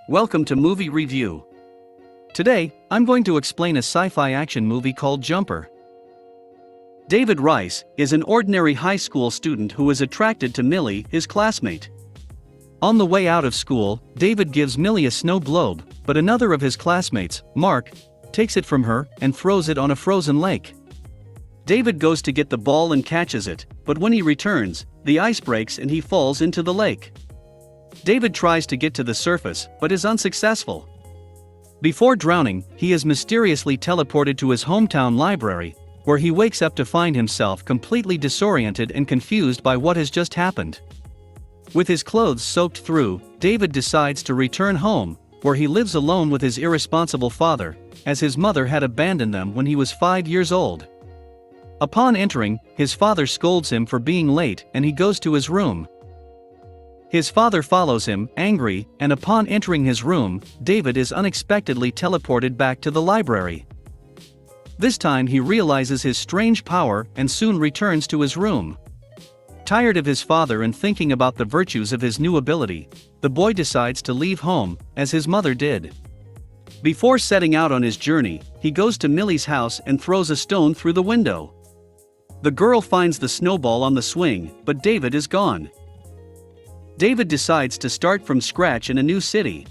Welcome to Movie Review. Today, I'm going to explain a sci-fi action movie called Jumper. David Rice is an ordinary high school student who is attracted to Millie, his classmate. On the way out of school, David gives Millie a snow globe, but another of his classmates, Mark, takes it from her and throws it on a frozen lake. David goes to get the ball and catches it, but when he returns, the ice breaks and he falls into the lake. David tries to get to the surface, but is unsuccessful. Before drowning, he is mysteriously teleported to his hometown library, where he wakes up to find himself completely disoriented and confused by what has just happened. With his clothes soaked through, David decides to return home, where he lives alone with his irresponsible father, as his mother had abandoned them when he was 5 years old. Upon entering, his father scolds him for being late and he goes to his room. His father follows him, angry, and upon entering his room, David is unexpectedly teleported back to the library. This time he realizes his strange power and soon returns to his room. Tired of his father and thinking about the virtues of his new ability, the boy decides to leave home, as his mother did. Before setting out on his journey, he goes to Millie's house and throws a stone through the window. The girl finds the snowball on the swing, but David is gone. David decides to start from scratch in a new city.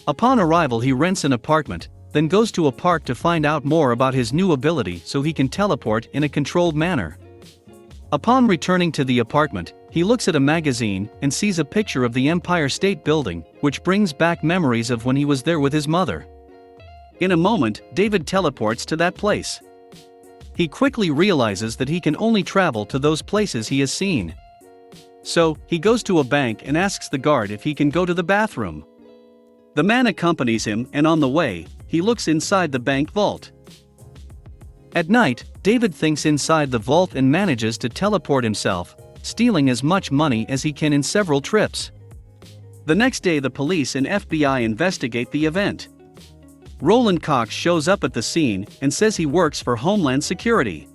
Upon arrival he rents an apartment, then goes to a park to find out more about his new ability so he can teleport in a controlled manner. Upon returning to the apartment, he looks at a magazine and sees a picture of the Empire State Building, which brings back memories of when he was there with his mother. In a moment, David teleports to that place. He quickly realizes that he can only travel to those places he has seen. So, he goes to a bank and asks the guard if he can go to the bathroom. The man accompanies him and on the way, he looks inside the bank vault. At night, David thinks inside the vault and manages to teleport himself, stealing as much money as he can in several trips. The next day the police and FBI investigate the event. Roland Cox shows up at the scene and says he works for Homeland Security.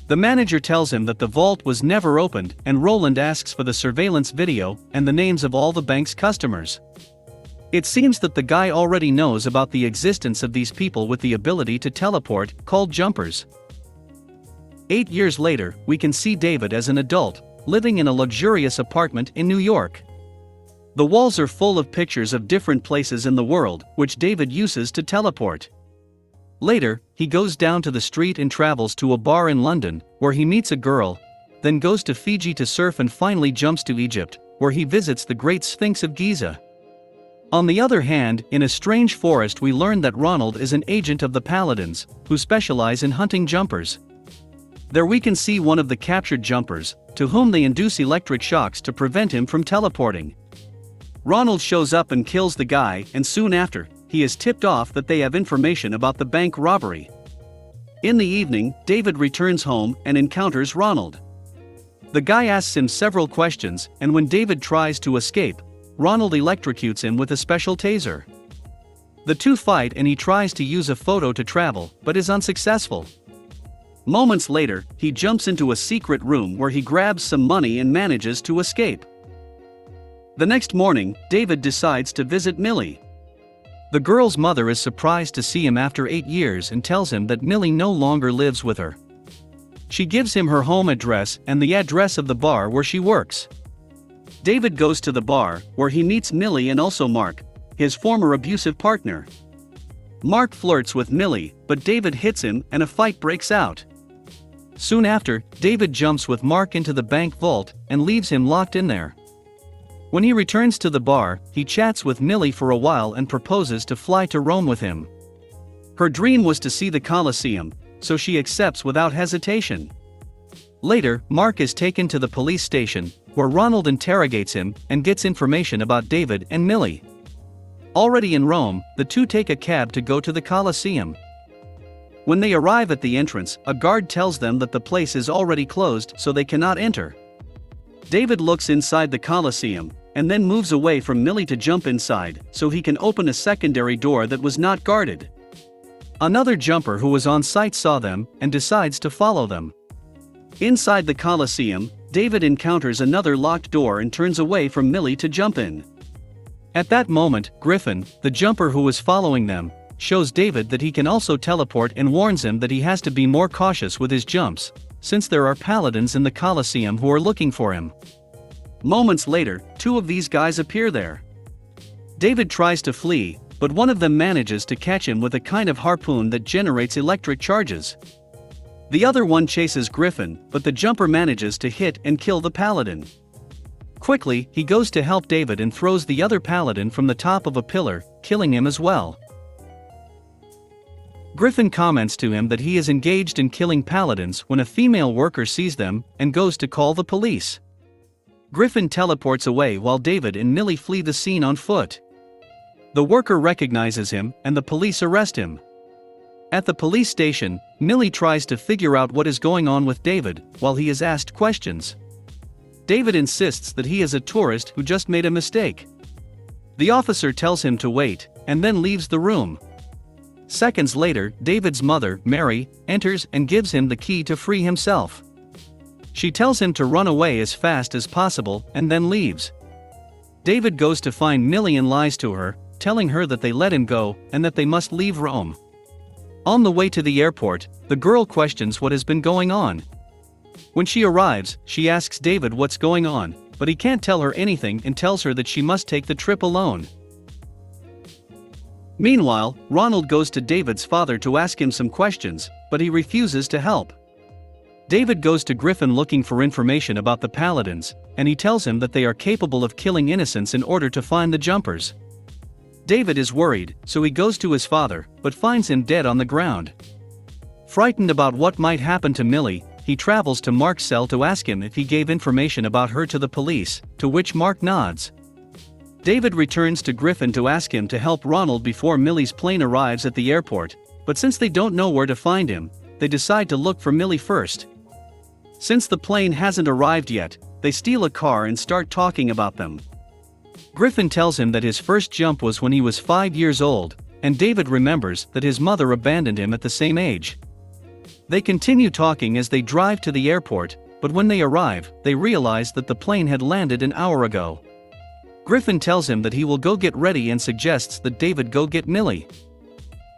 The manager tells him that the vault was never opened and Roland asks for the surveillance video and the names of all the bank's customers. It seems that the guy already knows about the existence of these people with the ability to teleport, called jumpers. 8 years later, we can see David as an adult, living in a luxurious apartment in New York. The walls are full of pictures of different places in the world, which David uses to teleport. Later, he goes down to the street and travels to a bar in London, where he meets a girl, then goes to Fiji to surf and finally jumps to Egypt, where he visits the Great Sphinx of Giza. On the other hand, in a strange forest we learn that Ronald is an agent of the Paladins, who specialize in hunting jumpers. There we can see one of the captured jumpers, to whom they induce electric shocks to prevent him from teleporting. Ronald shows up and kills the guy, and soon after, he is tipped off that they have information about the bank robbery. In the evening, David returns home and encounters Ronald. The guy asks him several questions, and when David tries to escape, Ronald electrocutes him with a special taser. The two fight and he tries to use a photo to travel, but is unsuccessful. Moments later, he jumps into a secret room where he grabs some money and manages to escape. The next morning, David decides to visit Millie. The girl's mother is surprised to see him after 8 years and tells him that Millie no longer lives with her. She gives him her home address and the address of the bar where she works. David goes to the bar, where he meets Millie and also Mark, his former abusive partner. Mark flirts with Millie, but David hits him and a fight breaks out. Soon after, David jumps with Mark into the bank vault and leaves him locked in there. When he returns to the bar, he chats with Millie for a while and proposes to fly to Rome with him. Her dream was to see the Colosseum, so she accepts without hesitation. Later, Mark is taken to the police station, where Ronald interrogates him and gets information about David and Millie. Already in Rome, the two take a cab to go to the Colosseum. When they arrive at the entrance, a guard tells them that the place is already closed so they cannot enter. David looks inside the Colosseum, and then moves away from Millie to jump inside, so he can open a secondary door that was not guarded. Another jumper who was on site saw them, and decides to follow them. Inside the Colosseum, David encounters another locked door and turns away from Millie to jump in. At that moment, Griffin, the jumper who was following them, shows David that he can also teleport and warns him that he has to be more cautious with his jumps, since there are paladins in the Colosseum who are looking for him. Moments later, two of these guys appear there. David tries to flee, but one of them manages to catch him with a kind of harpoon that generates electric charges. The other one chases Griffin, but the jumper manages to hit and kill the paladin. Quickly, he goes to help David and throws the other paladin from the top of a pillar, killing him as well. Griffin comments to him that he is engaged in killing paladins when a female worker sees them and goes to call the police. Griffin teleports away while David and Millie flee the scene on foot. The worker recognizes him and the police arrest him. At the police station, Millie tries to figure out what is going on with David while he is asked questions. David insists that he is a tourist who just made a mistake. The officer tells him to wait and then leaves the room. Seconds later, David's mother, Mary, enters and gives him the key to free himself. She tells him to run away as fast as possible and then leaves. David goes to find Millie and lies to her, telling her that they let him go and that they must leave Rome. On the way to the airport, the girl questions what has been going on. When she arrives, she asks David what's going on, but he can't tell her anything and tells her that she must take the trip alone. Meanwhile, Ronald goes to David's father to ask him some questions, but he refuses to help. David goes to Griffin looking for information about the paladins, and he tells him that they are capable of killing innocents in order to find the jumpers. David is worried, so he goes to his father, but finds him dead on the ground. Frightened about what might happen to Millie, he travels to Mark's cell to ask him if he gave information about her to the police, to which Mark nods. David returns to Griffin to ask him to help Ronald before Millie's plane arrives at the airport, but since they don't know where to find him, they decide to look for Millie first. Since the plane hasn't arrived yet, they steal a car and start talking about them. Griffin tells him that his first jump was when he was 5 years old, and David remembers that his mother abandoned him at the same age. They continue talking as they drive to the airport, but when they arrive, they realize that the plane had landed an hour ago. Griffin tells him that he will go get ready and suggests that David go get Millie.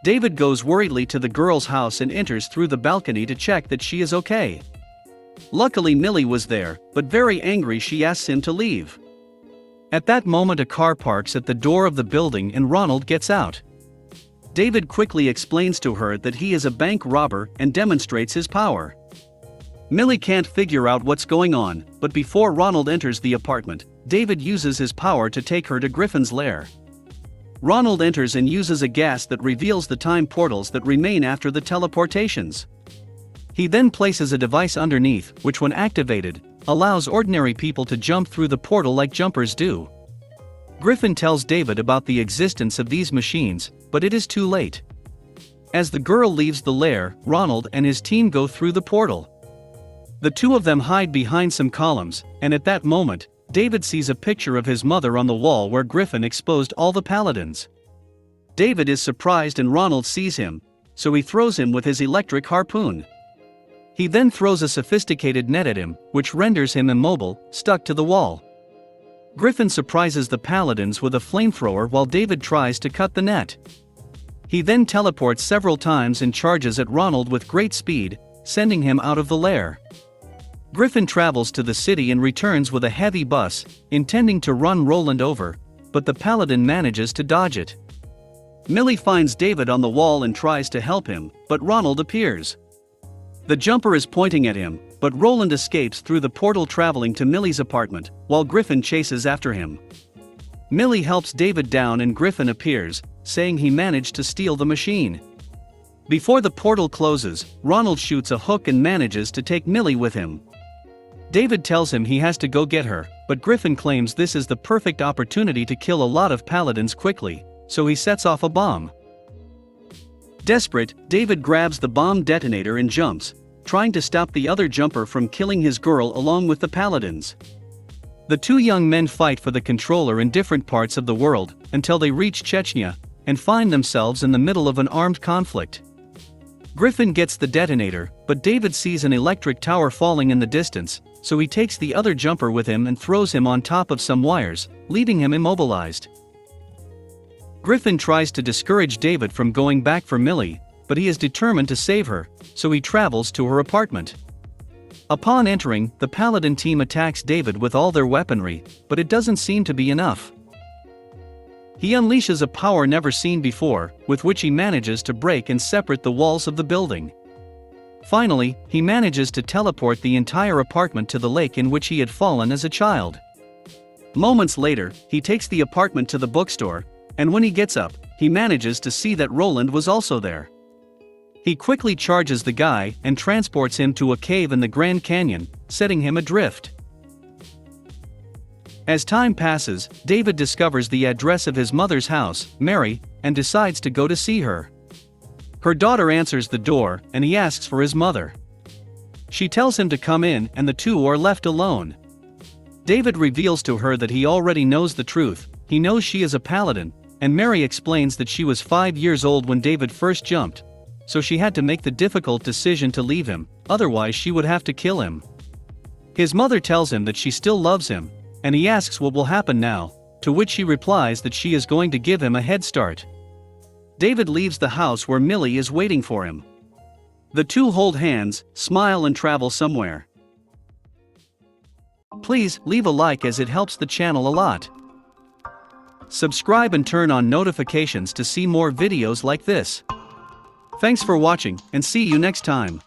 David goes worriedly to the girl's house and enters through the balcony to check that she is okay. Luckily Millie was there, but very angry she asks him to leave. At that moment a car parks at the door of the building and Ronald gets out. David quickly explains to her that he is a bank robber and demonstrates his power. Millie can't figure out what's going on, but before Ronald enters the apartment, David uses his power to take her to Griffin's lair. Ronald enters and uses a gas that reveals the time portals that remain after the teleportations. He then places a device underneath, which when activated, allows ordinary people to jump through the portal like jumpers do. Griffin tells David about the existence of these machines, but it is too late. As the girl leaves the lair, Ronald and his team go through the portal. The two of them hide behind some columns, and at that moment, David sees a picture of his mother on the wall where Griffin exposed all the paladins. David is surprised and Ronald sees him, so he throws him with his electric harpoon. He then throws a sophisticated net at him, which renders him immobile, stuck to the wall. Griffin surprises the paladins with a flamethrower while David tries to cut the net. He then teleports several times and charges at Ronald with great speed, sending him out of the lair. Griffin travels to the city and returns with a heavy bus, intending to run Roland over, but the paladin manages to dodge it. Millie finds David on the wall and tries to help him, but Ronald appears. The jumper is pointing at him, but Roland escapes through the portal traveling to Millie's apartment, while Griffin chases after him. Millie helps David down and Griffin appears, saying he managed to steal the machine. Before the portal closes, Ronald shoots a hook and manages to take Millie with him. David tells him he has to go get her, but Griffin claims this is the perfect opportunity to kill a lot of paladins quickly, so he sets off a bomb. Desperate, David grabs the bomb detonator and jumps, trying to stop the other jumper from killing his girl along with the paladins. The two young men fight for the controller in different parts of the world, until they reach Chechnya, and find themselves in the middle of an armed conflict. Griffin gets the detonator, but David sees an electric tower falling in the distance, so he takes the other jumper with him and throws him on top of some wires, leaving him immobilized. Griffin tries to discourage David from going back for Millie, but he is determined to save her, so he travels to her apartment. Upon entering, the Paladin team attacks David with all their weaponry, but it doesn't seem to be enough. He unleashes a power never seen before, with which he manages to break and separate the walls of the building. Finally, he manages to teleport the entire apartment to the lake in which he had fallen as a child. Moments later, he takes the apartment to the bookstore, and when he gets up, he manages to see that Roland was also there. He quickly charges the guy and transports him to a cave in the Grand Canyon, setting him adrift. As time passes, David discovers the address of his mother's house, Mary, and decides to go to see her. Her daughter answers the door, and he asks for his mother. She tells him to come in, and the two are left alone. David reveals to her that he already knows the truth. He knows she is a paladin, and Mary explains that she was 5 years old when David first jumped, so she had to make the difficult decision to leave him, otherwise she would have to kill him. His mother tells him that she still loves him, and he asks what will happen now, to which she replies that she is going to give him a head start. David leaves the house where Millie is waiting for him. The two hold hands, smile and travel somewhere. Please leave a like as it helps the channel a lot. Subscribe and turn on notifications to see more videos like this. Thanks for watching, and see you next time.